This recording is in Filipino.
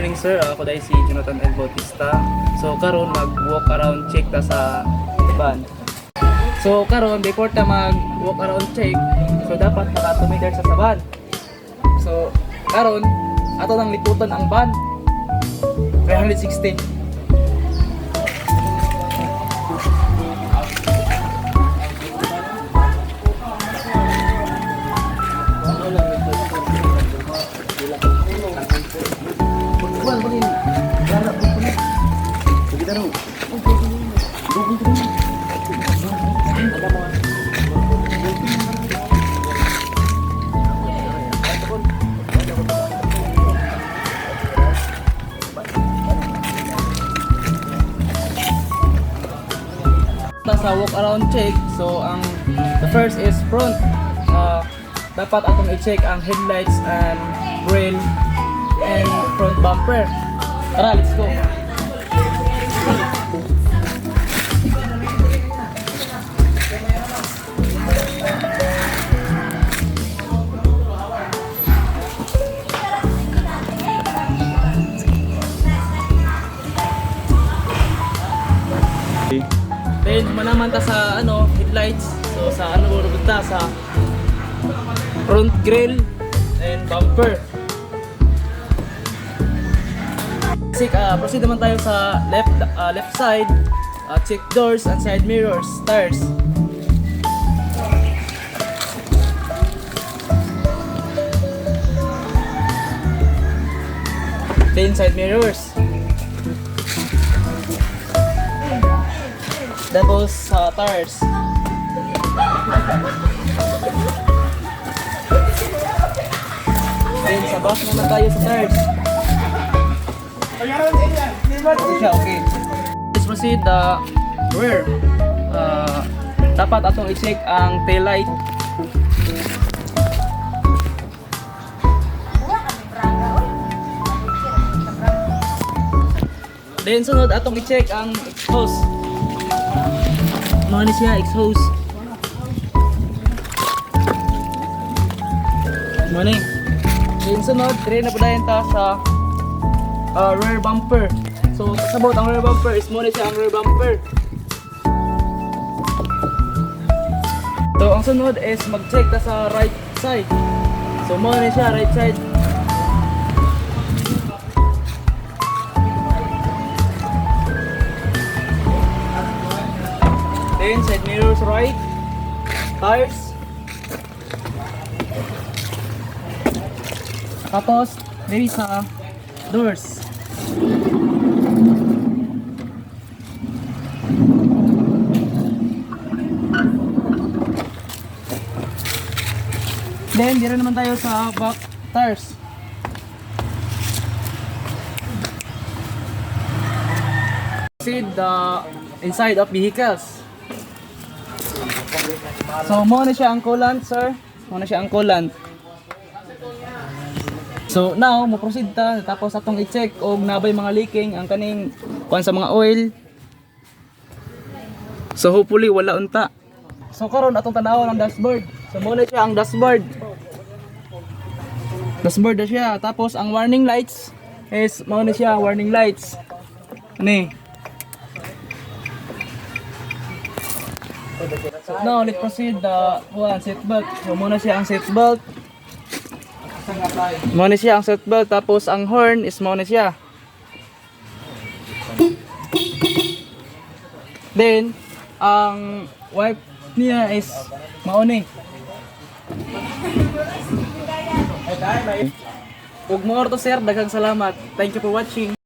morning sir, ako dahil si Jonathan L. Bautista. So karon mag-walk around check ta sa van. So karon before ta mag-walk around check, so dapat naka 2 meters sa van. So karon ato nang liputan ang van. 360. Sa walk around check, so ang the first is front. Dapat atong i-check ang headlights and grill and front bumper. Tara, let's go. Then manaman ta sa headlights. So sa ta sa front grill and bumper. Proceed naman tayo sa left side. Check doors and side mirrors, tires. Then side mirrors. Tapos tires. Then sa back naman tayo sa tires. Okay. Let's proceed the rear. Dapat atong i-check ang tail light. Then sunod atong i-check ang exhaust. Ano siya, exhaust. Morning. Then sunod, try na padayon ta sa rear bumper. So kasabot ang rear bumper is muna siya ang rear bumper. So ang sunod is mag-check ta sa right side. So muna siya right side. Then side mirrors right, tires. Tapos maybe sa doors. Then dira naman tayo sa back tires. See the inside of vehicles. So muna siya ang coolant, sir. Muna siya ang coolant. So now, mo-proceed ta tapos atong i-check og nabay mga leaking ang kaning kuan sa mga oil. So hopefully wala unta. So karon atong tan-awon ang dashboard. So muna siya ang dashboard. Dashboard na siya. Tapos ang warning lights is muna siya warning lights. Ani. So now let's proceed the seat belt. So muna siya ang seat belt. Muna siya ang seat belt, tapos ang horn is muna siya. Then ang wipe niya is mauni. Ug mo to sir, daghang salamat. Thank you for watching.